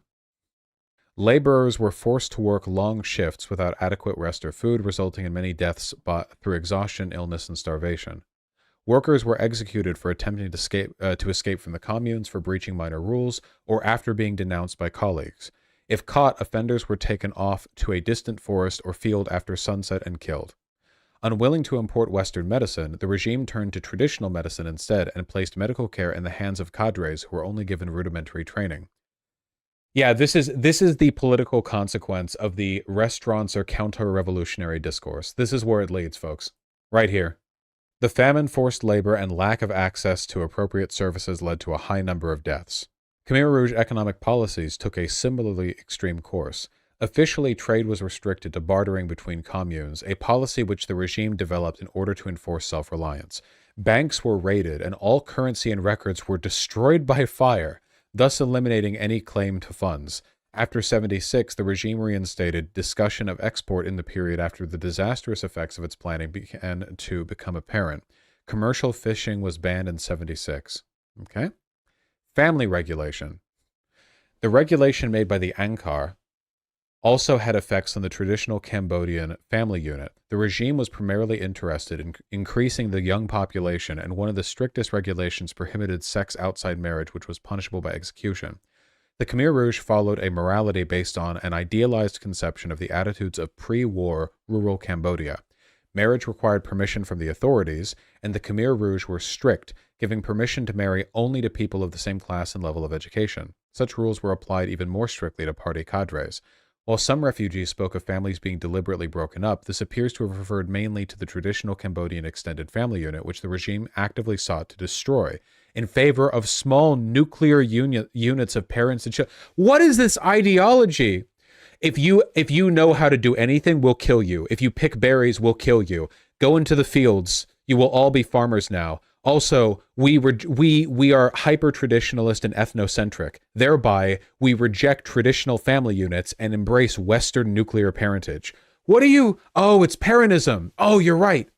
Laborers were forced to work long shifts without adequate rest or food, resulting in many deaths through exhaustion, illness, and starvation. Workers were executed for attempting to escape from the communes, for breaching minor rules, or after being denounced by colleagues. If caught, offenders were taken off to a distant forest or field after sunset and killed. Unwilling to import Western medicine, the regime turned to traditional medicine instead and placed medical care in the hands of cadres who were only given rudimentary training. Yeah, this is the political consequence of the restaurants or counter-revolutionary discourse. This is where it leads, folks. Right here. The famine, forced labor, and lack of access to appropriate services led to a high number of deaths. Khmer Rouge economic policies took a similarly extreme course. Officially, trade was restricted to bartering between communes, a policy which the regime developed in order to enforce self-reliance. Banks were raided, and all currency and records were destroyed by fire, thus eliminating any claim to funds. After 76, the regime reinstated discussion of export in the period after the disastrous effects of its planning began to become apparent. Commercial fishing was banned in 76. Okay? Family regulation. The regulation made by the Angkar also had effects on the traditional Cambodian family unit. The regime was primarily interested in increasing the young population, and one of the strictest regulations prohibited sex outside marriage, which was punishable by execution. The Khmer Rouge followed a morality based on an idealized conception of the attitudes of pre-war rural Cambodia. Marriage required permission from the authorities, and the Khmer Rouge were strict, giving permission to marry only to people of the same class and level of education. Such rules were applied even more strictly to party cadres. While some refugees spoke of families being deliberately broken up, this appears to have referred mainly to the traditional Cambodian extended family unit, which the regime actively sought to destroy, in favor of small nuclear units of parents and children. What is this ideology? If you know how to do anything, we'll kill you. If you pick berries, we'll kill you. Go into the fields. You will all be farmers now. Also, we are hyper-traditionalist and ethnocentric. Thereby, we reject traditional family units and embrace Western nuclear parentage. What are you? Oh, it's Peronism. Oh, you're right.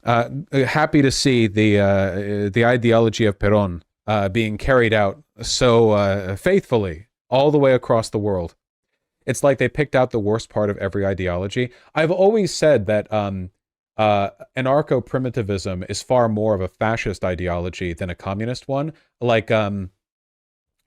Happy to see the ideology of Perón being carried out so faithfully all the way across the world. It's like they picked out the worst part of every ideology. I've always said that anarcho-primitivism is far more of a fascist ideology than a communist one. Like,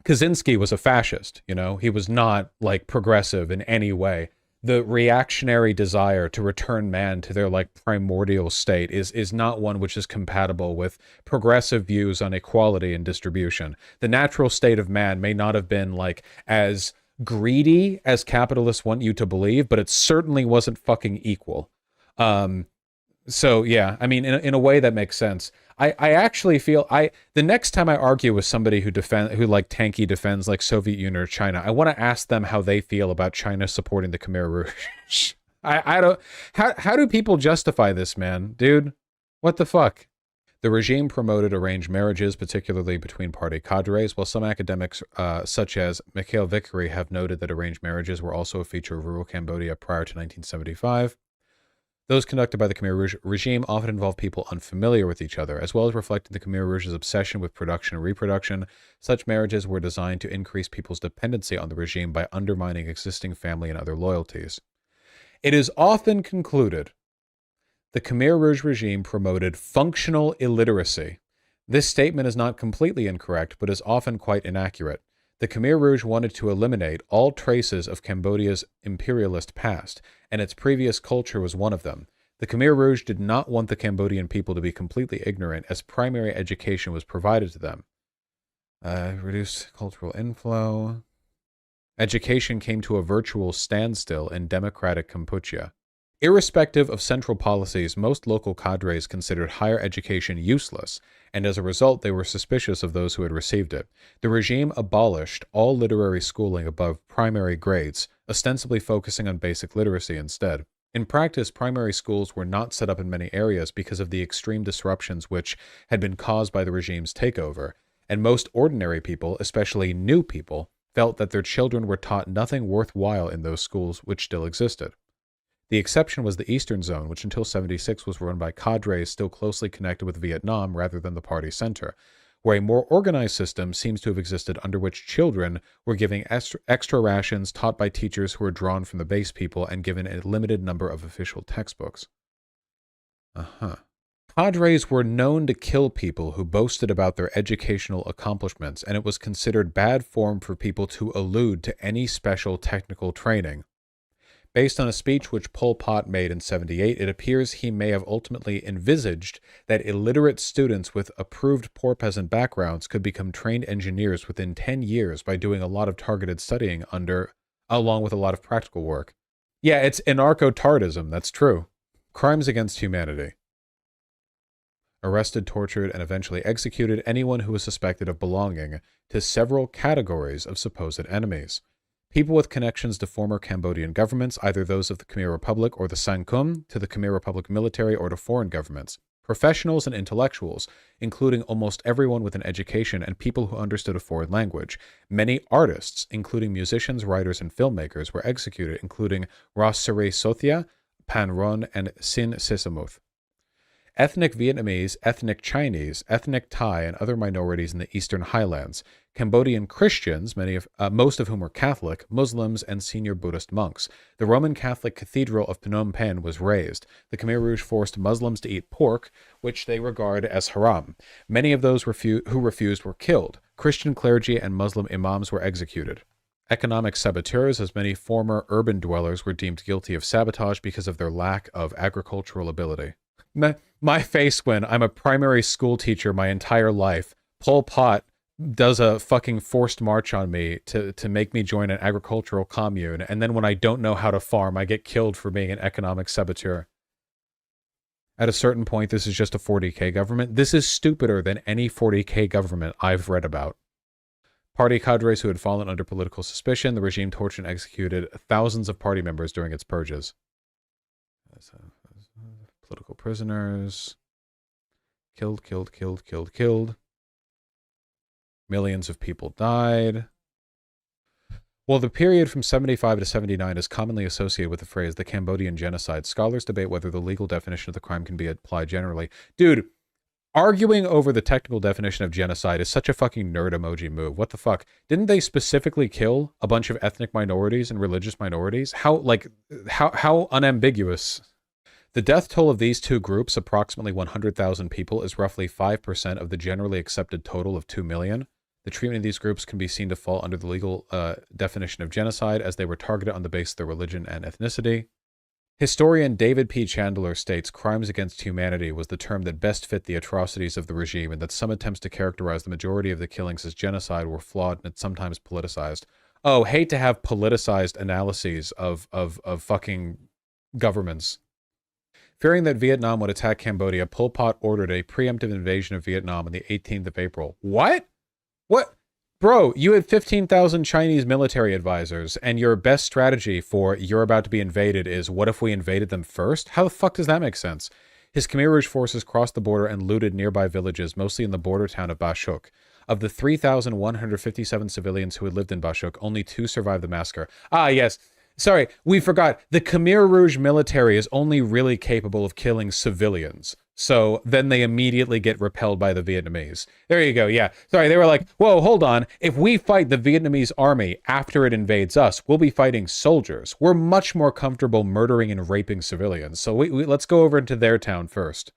Kaczynski was a fascist, you know? He was not, like, progressive in any way. The reactionary desire to return man to their, like, primordial state is not one which is compatible with progressive views on equality and distribution. The natural state of man may not have been, like, as greedy as capitalists want you to believe, but it certainly wasn't fucking equal. So yeah, I mean, in a way that makes sense. I actually feel the next time I argue with somebody who like Tanky defends like Soviet Union or China, I want to ask them how they feel about China supporting the Khmer Rouge. I don't, how do people justify this, man? Dude, what the fuck? The regime promoted arranged marriages, particularly between party cadres, while some academics, such as Mikhail Vickery, have noted that arranged marriages were also a feature of rural Cambodia prior to 1975. Those conducted by the Khmer Rouge regime often involve people unfamiliar with each other, as well as reflecting the Khmer Rouge's obsession with production and reproduction. Such marriages were designed to increase people's dependency on the regime by undermining existing family and other loyalties. It is often concluded the Khmer Rouge regime promoted functional illiteracy. This statement is not completely incorrect, but is often quite inaccurate. The Khmer Rouge wanted to eliminate all traces of Cambodia's imperialist past, and its previous culture was one of them. The Khmer Rouge did not want the Cambodian people to be completely ignorant, as primary education was provided to them. Reduced cultural inflow. Education came to a virtual standstill in democratic Kampuchea. Irrespective of central policies, most local cadres considered higher education useless, and as a result they were suspicious of those who had received it. The regime abolished all literary schooling above primary grades, ostensibly focusing on basic literacy instead. In practice, primary schools were not set up in many areas because of the extreme disruptions which had been caused by the regime's takeover, and most ordinary people, especially new people, felt that their children were taught nothing worthwhile in those schools which still existed. The exception was the Eastern Zone, which until '76 was run by cadres still closely connected with Vietnam rather than the party center, where a more organized system seems to have existed under which children were given extra rations taught by teachers who were drawn from the base people and given a limited number of official textbooks. Cadres were known to kill people who boasted about their educational accomplishments, and it was considered bad form for people to allude to any special technical training. Based on a speech which Pol Pot made in '78, it appears he may have ultimately envisaged that illiterate students with approved poor peasant backgrounds could become trained engineers within 10 years by doing a lot of targeted studying along with a lot of practical work. Yeah, it's anarcho-tardism, that's true. Crimes against humanity. Arrested, tortured, and eventually executed anyone who was suspected of belonging to several categories of supposed enemies. People with connections to former Cambodian governments, either those of the Khmer Republic or the Sangkum, to the Khmer Republic military or to foreign governments. Professionals and intellectuals, including almost everyone with an education and people who understood a foreign language. Many artists, including musicians, writers, and filmmakers, were executed, including Ras Sere Sothia, Pan Ron, and Sin Sisamuth. Ethnic Vietnamese, ethnic Chinese, ethnic Thai, and other minorities in the Eastern Highlands. Cambodian Christians, most of whom were Catholic, Muslims, and senior Buddhist monks. The Roman Catholic Cathedral of Phnom Penh was razed. The Khmer Rouge forced Muslims to eat pork, which they regard as haram. Many of those who refused were killed. Christian clergy and Muslim imams were executed. Economic saboteurs, as many former urban dwellers were deemed guilty of sabotage because of their lack of agricultural ability. My face when I'm a primary school teacher my entire life. Pol Pot does a fucking forced march on me to make me join an agricultural commune, and then when I don't know how to farm, I get killed for being an economic saboteur. At a certain point, this is just a 40K government. This is stupider than any 40K government I've read about. Party cadres who had fallen under political suspicion, the regime tortured and executed thousands of party members during its purges. Political prisoners. Killed. Millions of people died. While the period from 75 to 79 is commonly associated with the phrase the Cambodian genocide, scholars debate whether the legal definition of the crime can be applied generally. Dude, arguing over the technical definition of genocide is such a fucking nerd emoji move. What the fuck? Didn't they specifically kill a bunch of ethnic minorities and religious minorities? How unambiguous? The death toll of these two groups, approximately 100,000 people, is roughly 5% of the generally accepted total of 2 million. The treatment of these groups can be seen to fall under the legal definition of genocide, as they were targeted on the basis of their religion and ethnicity. Historian David P. Chandler states crimes against humanity was the term that best fit the atrocities of the regime, and that some attempts to characterize the majority of the killings as genocide were flawed and sometimes politicized. Oh, hate to have politicized analyses of fucking governments. Fearing that Vietnam would attack Cambodia, Pol Pot ordered a preemptive invasion of Vietnam on the 18th of April. What? What? Bro, you had 15,000 Chinese military advisors, and your best strategy for you're about to be invaded is, what if we invaded them first? How the fuck does that make sense? His Khmer Rouge forces crossed the border and looted nearby villages, mostly in the border town of Ba Shuk. Of the 3,157 civilians who had lived in Ba Shuk, only 2 survived the massacre. Ah, yes. Sorry, we forgot. The Khmer Rouge military is only really capable of killing civilians. So then they immediately get repelled by the Vietnamese. There you go. Yeah. Sorry. They were like, whoa, hold on. If we fight the Vietnamese army after it invades us, we'll be fighting soldiers. We're much more comfortable murdering and raping civilians. So let's go over into their town first.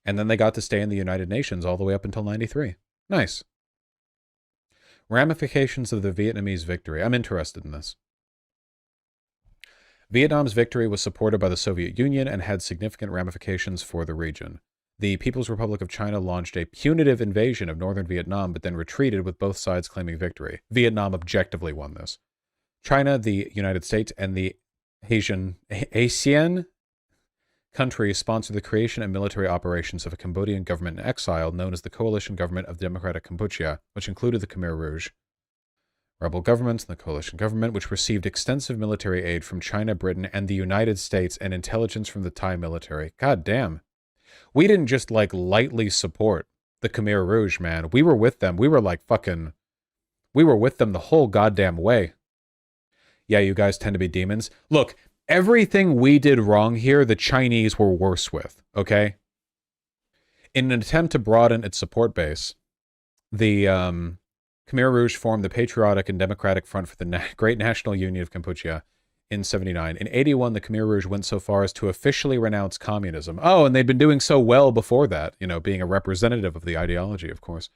And then they got to stay in the United Nations all the way up until 93. Nice. Ramifications of the Vietnamese victory. I'm interested in this. Vietnam's victory was supported by the Soviet Union and had significant ramifications for the region. The People's Republic of China launched a punitive invasion of northern Vietnam, but then retreated with both sides claiming victory. Vietnam objectively won this. China, the United States, and the ASEAN countries sponsored the creation and military operations of a Cambodian government in exile known as the Coalition Government of Democratic Cambodia, which included the Khmer Rouge, rebel governments, and the coalition government, which received extensive military aid from China, Britain, and the United States, and intelligence from the Thai military. God damn. We didn't just, like, lightly support the Khmer Rouge, man. We were with them. We were, like, fucking... We were with them the whole goddamn way. Yeah, you guys tend to be demons. Look, everything we did wrong here, the Chinese were worse with, okay? In an attempt to broaden its support base, the, Khmer Rouge formed the Patriotic and Democratic Front for the Great National Union of Cambodia in 79. In 81, the Khmer Rouge went so far as to officially renounce communism. Oh, and they'd been doing so well before that, you know, being a representative of the ideology, of course.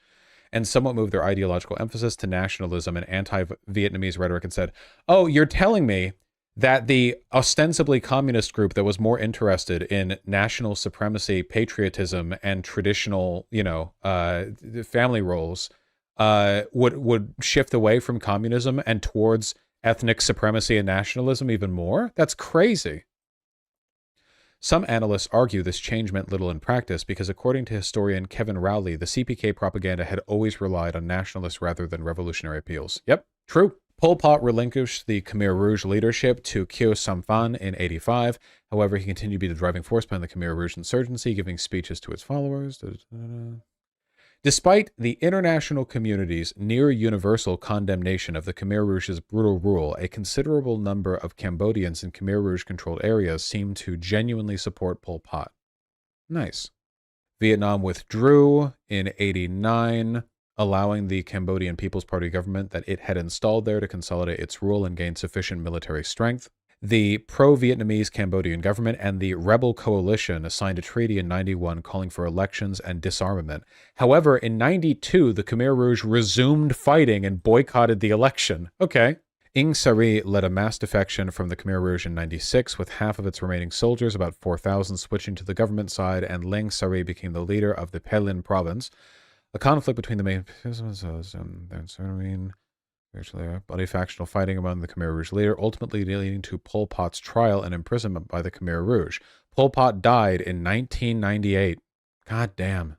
And somewhat moved their ideological emphasis to nationalism and anti-Vietnamese rhetoric and said, oh, you're telling me that the ostensibly communist group that was more interested in national supremacy, patriotism, and traditional, you know, family roles would shift away from communism and towards ethnic supremacy and nationalism even more? That's crazy. Some analysts argue this change meant little in practice because, according to historian Kevin Rowley, the CPK propaganda had always relied on nationalist rather than revolutionary appeals. Yep, true. Pol Pot relinquished the Khmer Rouge leadership to Khieu Samphan in 85. However, he continued to be the driving force behind the Khmer Rouge insurgency, giving speeches to its followers. Despite the international community's near-universal condemnation of the Khmer Rouge's brutal rule, a considerable number of Cambodians in Khmer Rouge-controlled areas seemed to genuinely support Pol Pot. Nice. Vietnam withdrew in 89, allowing the Cambodian People's Party government that it had installed there to consolidate its rule and gain sufficient military strength. The pro-Vietnamese Cambodian government and the rebel coalition signed a treaty in 91 calling for elections and disarmament. However, in 92, the Khmer Rouge resumed fighting and boycotted the election. Okay. Ieng Sary led a mass defection from the Khmer Rouge in 96, with half of its remaining soldiers, about 4,000, switching to the government side, and Ieng Sary became the leader of the Pelin province. A conflict between the main... bloody factional fighting among the Khmer Rouge leader, ultimately leading to Pol Pot's trial and imprisonment by the Khmer Rouge. Pol Pot died in 1998. God damn.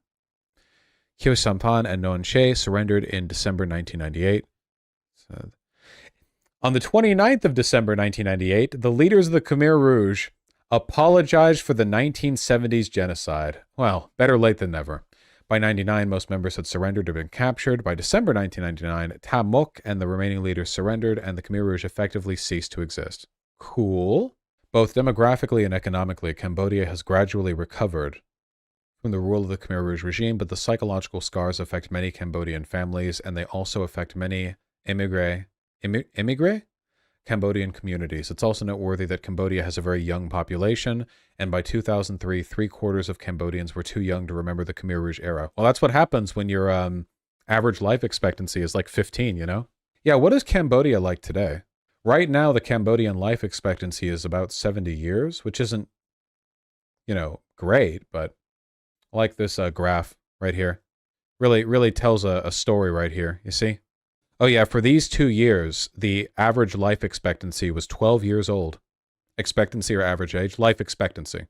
Khieu Samphan and Nguyen Che surrendered in December 1998. On the 29th of December 1998, the leaders of the Khmer Rouge apologized for the 1970s genocide. Well, better late than never. By 99, most members had surrendered or been captured. By December 1999, Tam Mok and the remaining leaders surrendered, and the Khmer Rouge effectively ceased to exist. Cool. Both demographically and economically, Cambodia has gradually recovered from the rule of the Khmer Rouge regime, but the psychological scars affect many Cambodian families, and they also affect many immigré Cambodian communities. It's also noteworthy that Cambodia has a very young population, and by 2003, 3/4 of Cambodians were too young to remember the Khmer Rouge era. Well, that's what happens when your average life expectancy is like 15, you know? Yeah, what is Cambodia like today? Right now, the Cambodian life expectancy is about 70 years, which isn't, you know, great, but I like this graph right here. Really tells a story right here, you see? Oh yeah, for these 2 years, the average life expectancy was 12 years old. Expectancy or average age? Life expectancy,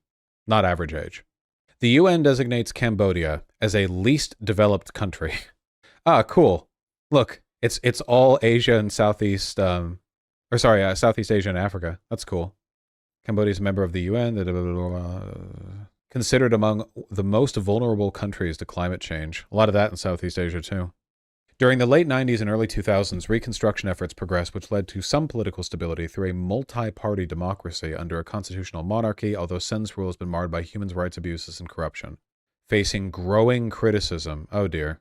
not average age. The UN designates Cambodia as a least developed country. Ah, cool. Look, it's all Asia and Southeast, Southeast Asia and Africa. That's cool. Cambodia is a member of the UN, considered among the most vulnerable countries to climate change. A lot of that in Southeast Asia too. During the late 90s and early 2000s, reconstruction efforts progressed, which led to some political stability through a multi-party democracy under a constitutional monarchy, although Sen's rule has been marred by human rights abuses and corruption. Facing growing criticism. Oh dear.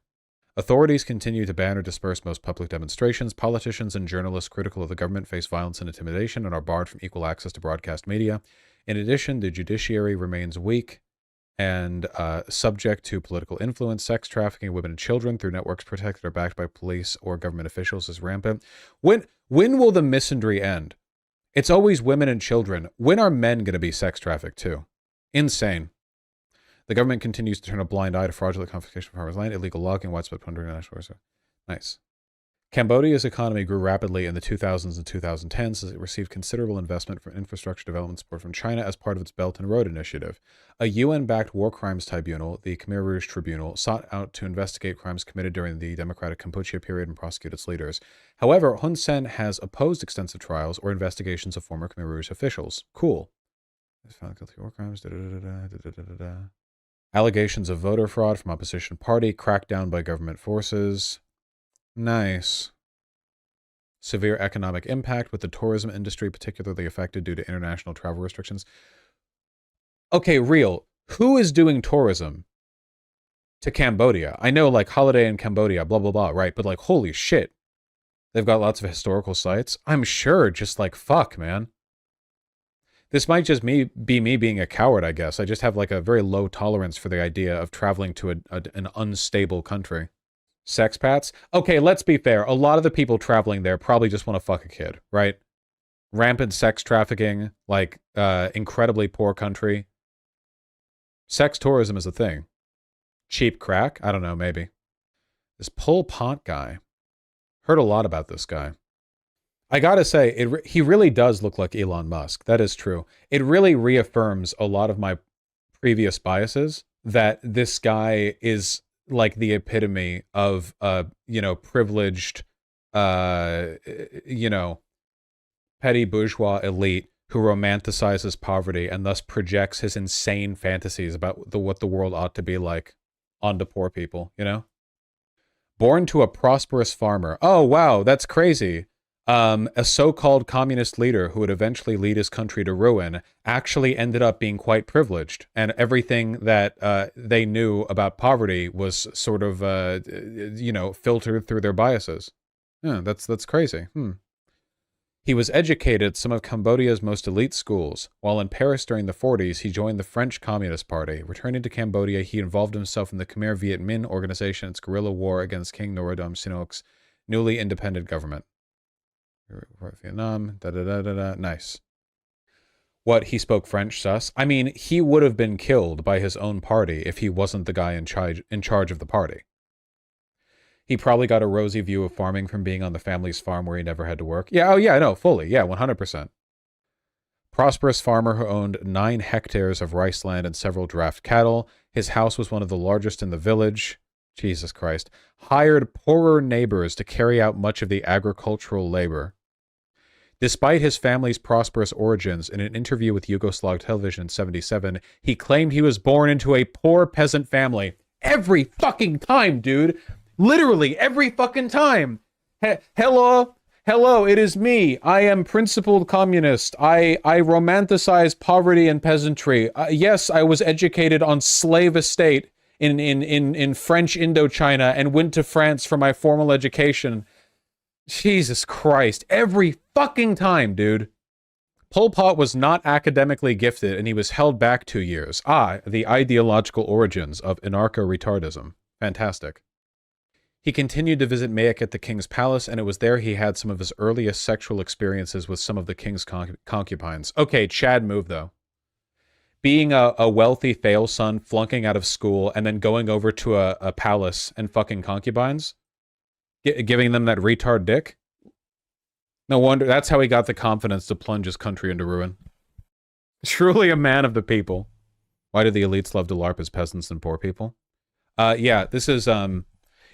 Authorities continue to ban or disperse most public demonstrations. Politicians and journalists critical of the government face violence and intimidation and are barred from equal access to broadcast media. In addition, the judiciary remains weak and subject to political influence. Sex trafficking of women and children through networks protected or backed by police or government officials is rampant. When will the misandry end? It's always women and children. When are men going to be sex trafficked too? Insane. The government continues to turn a blind eye to fraudulent confiscation of farmers' land, illegal logging, widespread plundering, and national resources. Nice. Cambodia's economy grew rapidly in the 2000s and 2010s as it received considerable investment from infrastructure development support from China as part of its Belt and Road Initiative. A UN-backed war crimes tribunal, the Khmer Rouge Tribunal, sought out to investigate crimes committed during the Democratic Kampuchea period and prosecute its leaders. However, Hun Sen has opposed extensive trials or investigations of former Khmer Rouge officials. Cool. Found guilty of war crimes. Allegations of voter fraud from opposition party, crackdown by government forces. Nice. Severe economic impact with the tourism industry particularly affected due to international travel restrictions. Okay, real. Who is doing tourism to Cambodia? I know like holiday in Cambodia, blah, blah, blah, right? But like, holy shit. They've got lots of historical sites. I'm sure just like, fuck, man. This might just be me being a coward, I guess. I just have like a very low tolerance for the idea of traveling to an unstable country. Sexpats? Okay, let's be fair. A lot of the people traveling there probably just want to fuck a kid, right? Rampant sex trafficking, like incredibly poor country. Sex tourism is a thing. Cheap crack? I don't know, maybe. This Pol Pot guy. Heard a lot about this guy. I gotta say, he really does look like Elon Musk. That is true. It really reaffirms a lot of my previous biases that this guy is like the epitome of, privileged, petty bourgeois elite who romanticizes poverty and thus projects his insane fantasies about what the world ought to be like onto poor people, you know? Born to a prosperous farmer. Oh, wow, that's crazy. A so-called communist leader who would eventually lead his country to ruin actually ended up being quite privileged, and everything that they knew about poverty was sort of, filtered through their biases. Yeah, that's crazy. He was educated at some of Cambodia's most elite schools. While in Paris during the 40s, he joined the French Communist Party. Returning to Cambodia, he involved himself in the Khmer Viet Minh organization, its guerrilla war against King Norodom Sihanouk's newly independent government. Vietnam, nice. What, he spoke French, sus? I mean, he would have been killed by his own party if he wasn't the guy in charge of the party. He probably got a rosy view of farming from being on the family's farm where he never had to work. Yeah, oh yeah, no, fully, yeah, 100%. Prosperous farmer who owned 9 hectares of rice land and several draft cattle. His house was one of the largest in the village. Jesus Christ. Hired poorer neighbors to carry out much of the agricultural labor. Despite his family's prosperous origins, in an interview with Yugoslav television in 1977, he claimed he was born into a poor peasant family. Every fucking time, dude. Literally every fucking time. Hello, it is me. I am principled communist. I romanticize poverty and peasantry. Yes, I was educated on slave estate in French Indochina and went to France for my formal education. Jesus Christ. Every fucking time, dude. Pol Pot was not academically gifted and he was held back 2 years. The ideological origins of anarcho-retardism. Fantastic. He continued to visit Mayak at the king's palace, and it was there he had some of his earliest sexual experiences with some of the king's concubines. Okay, Chad move, though. Being a wealthy fail son, flunking out of school, and then going over to a palace and fucking concubines? Giving them that retard dick? No wonder, that's how he got the confidence to plunge his country into ruin. Truly a man of the people. Why do the elites love to LARP as peasants and poor people? Yeah, this is,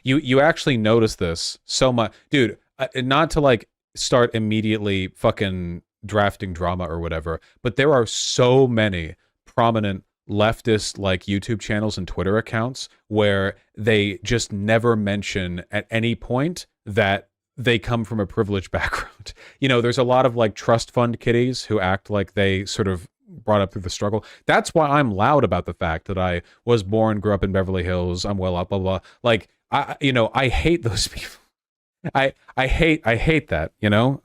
You actually notice this so much. Dude, not to like start immediately fucking drafting drama or whatever, but there are so many prominent leftist like YouTube channels and Twitter accounts where they just never mention at any point that they come from a privileged background. You know, there's a lot of like trust fund kiddies who act like they sort of brought up through the struggle. That's why I'm loud about the fact that I was born, grew up in Beverly Hills, I'm well up, blah, blah, blah. Like, I hate those people. I hate that, you know?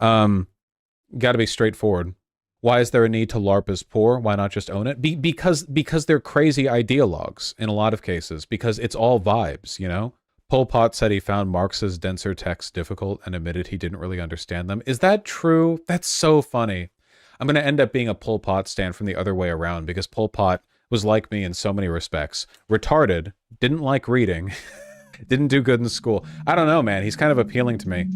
Got to be straightforward. Why is there a need to LARP as poor? Why not just own it? Because they're crazy ideologues in a lot of cases, because it's all vibes, you know? Pol Pot said he found Marx's denser texts difficult and admitted he didn't really understand them. Is that true? That's so funny. I'm going to end up being a Pol Pot stan from the other way around, because Pol Pot was like me in so many respects. Retarded, didn't like reading, didn't do good in school. I don't know, man. He's kind of appealing to me.